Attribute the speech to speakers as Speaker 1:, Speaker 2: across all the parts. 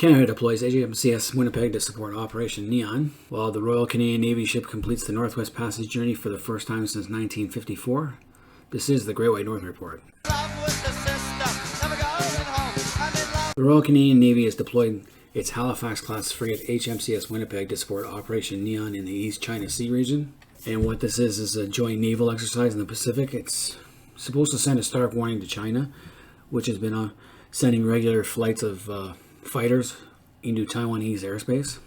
Speaker 1: Canada deploys HMCS Winnipeg to support Operation Neon, while the Royal Canadian Navy ship completes the Northwest Passage journey for the first time since 1954. This is the Great White North Report. The Royal Canadian Navy has deployed its Halifax-class frigate HMCS Winnipeg to support Operation Neon in the East China Sea region. And what this is a joint naval exercise in the Pacific. It's supposed to send a stark warning to China, which has been sending regular flights of fighters into Taiwanese airspace.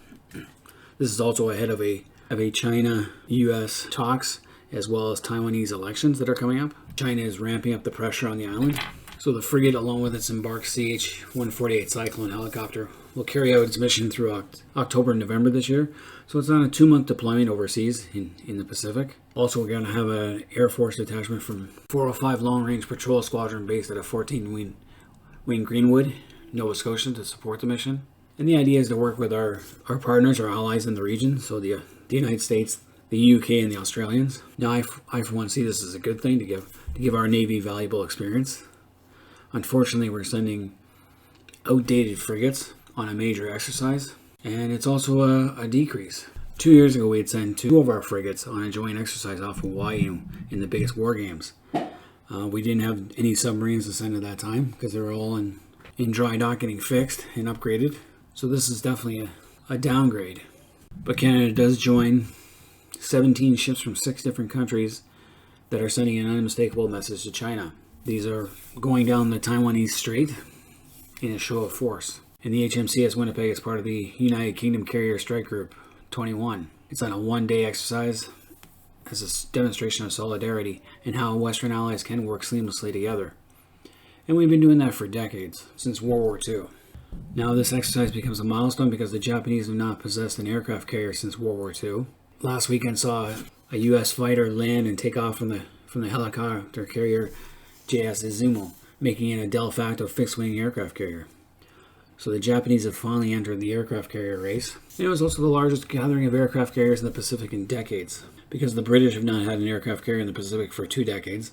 Speaker 1: This is also ahead of a China-U.S. talks, as well as Taiwanese elections that are coming up. China is ramping up the pressure on the island. So the frigate, along with its embarked CH-148 Cyclone helicopter, will carry out its mission through October and November this year. So it's on a 2-month deployment overseas in the Pacific. Also, we're going to have an Air Force detachment from 405 Long Range Patrol Squadron based at a 14-wing Greenwood, Nova Scotia, to support the mission. And the idea is to work with our partners, our allies in the region, so the United States, the UK, and the Australians. Now, I for one see this as a good thing to give our Navy valuable experience. Unfortunately, we're sending outdated frigates on a major exercise, and it's also a decrease. 2 years ago, we had sent two of our frigates on a joint exercise off Hawaii in the biggest war games. We didn't have any submarines to send at that time because they were all in dry dock getting fixed and upgraded. So this is definitely a downgrade. But Canada does join 17 ships from 6 different countries that are sending an unmistakable message to China. These are going down the Taiwanese Strait in a show of force. And the HMCS Winnipeg is part of the United Kingdom Carrier Strike Group 21. It's on a 1-day exercise as a demonstration of solidarity and how Western allies can work seamlessly together. And we've been doing that for decades, since World War II. Now this exercise becomes a milestone because the Japanese have not possessed an aircraft carrier since World War II. Last weekend saw a U.S. fighter land and take off from the helicopter carrier JS Izumo, making it a de facto fixed-wing aircraft carrier. So the Japanese have finally entered the aircraft carrier race. And it was also the largest gathering of aircraft carriers in the Pacific in decades, because the British have not had an aircraft carrier in the Pacific for 2 decades,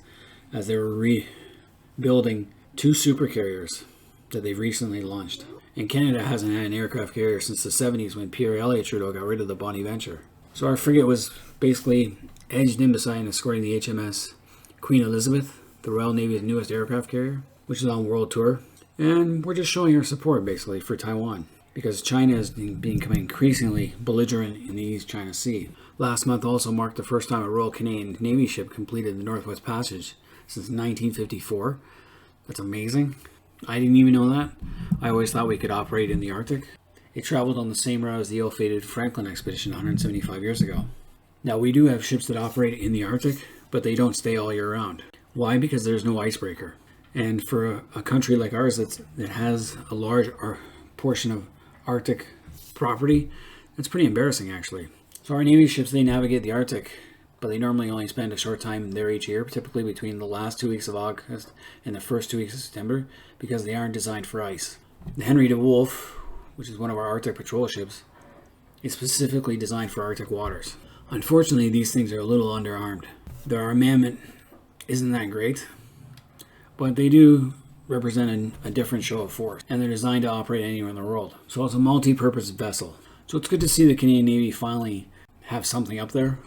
Speaker 1: as they were rebuilding 2 super carriers that they've recently launched. And Canada hasn't had an aircraft carrier since the 70s when Pierre Elliott Trudeau got rid of the Bonnie Venture. So our frigate was basically edged in beside and escorting the HMS Queen Elizabeth, the Royal Navy's newest aircraft carrier, which is on world tour. And we're just showing our support, basically, for Taiwan, because China is becoming increasingly belligerent in the East China Sea. Last month also marked the first time a Royal Canadian Navy ship completed the Northwest Passage since 1954. That's amazing. I didn't even know that. I always thought we could operate in the Arctic. It traveled on the same route as the ill-fated Franklin expedition 175 years ago. Now, we do have ships that operate in the Arctic, but they don't stay all year round. Why? Because there's no icebreaker. And for a country like ours that has a large portion of Arctic property, that's pretty embarrassing, actually. So our Navy ships, they navigate the Arctic, but they normally only spend a short time there each year, typically between the last 2 weeks of August and the first 2 weeks of September, because they aren't designed for ice. The Harry Dewolfe, which is one of our Arctic patrol ships, is specifically designed for Arctic waters. Unfortunately, these things are a little underarmed. Their armament isn't that great, but they do represent a different show of force, and they're designed to operate anywhere in the world. So it's a multi-purpose vessel. So it's good to see the Canadian Navy finally have something up there,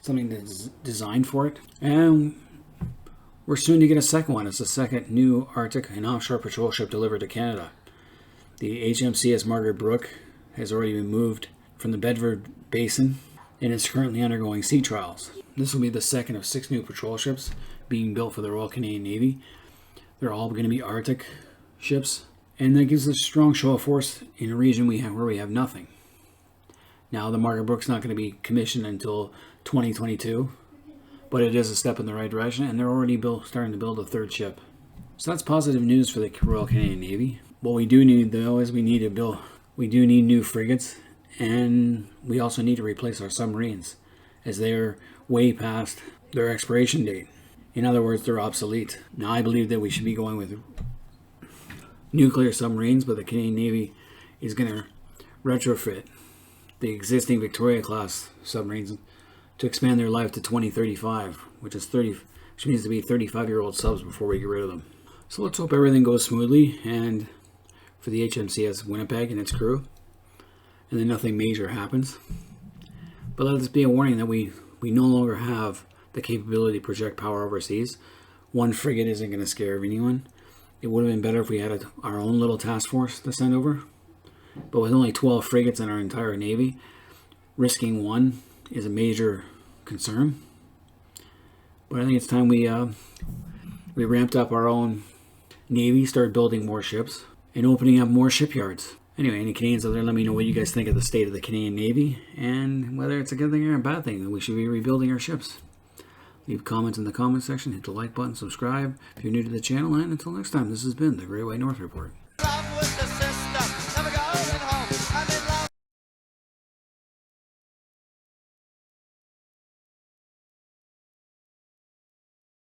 Speaker 1: something that's designed for it. And we're soon to get a second one. It's the second new Arctic and offshore patrol ship delivered to Canada. The HMCS Margaret Brooke has already been moved from the Bedford Basin and is currently undergoing sea trials. This will be the second of 6 new patrol ships being built for the Royal Canadian Navy. They're all going to be Arctic ships, and that gives us a strong show of force in a region where we have nothing. Now, the Margaret Brooke's not going to be commissioned until 2022, but it is a step in the right direction, and they're already starting to build a 3rd ship. So that's positive news for the Royal Canadian Navy. What we do need, though, is we need new frigates, and we also need to replace our submarines, as they're way past their expiration date. In other words, they're obsolete. Now, I believe that we should be going with nuclear submarines, but the Canadian Navy is going to retrofit the existing Victoria-class submarines to expand their life to 2035, which means to be 35-year-old subs before we get rid of them. So let's hope everything goes smoothly, and for the HMCS Winnipeg and its crew, and then nothing major happens. But let this be a warning that we no longer have the capability to project power overseas. One frigate isn't going to scare anyone. It would have been better if we had our own little task force to send over. But with only 12 frigates in our entire Navy, risking one is a major concern. But I think it's time we ramped up our own Navy, started building more ships, and opening up more shipyards. Anyway, any Canadians out there, let me know what you guys think of the state of the Canadian Navy and whether it's a good thing or a bad thing that we should be rebuilding our ships. Leave comments in the comment section, hit the like button, subscribe if you're new to the channel, and until next time, this has been the Great White North Report.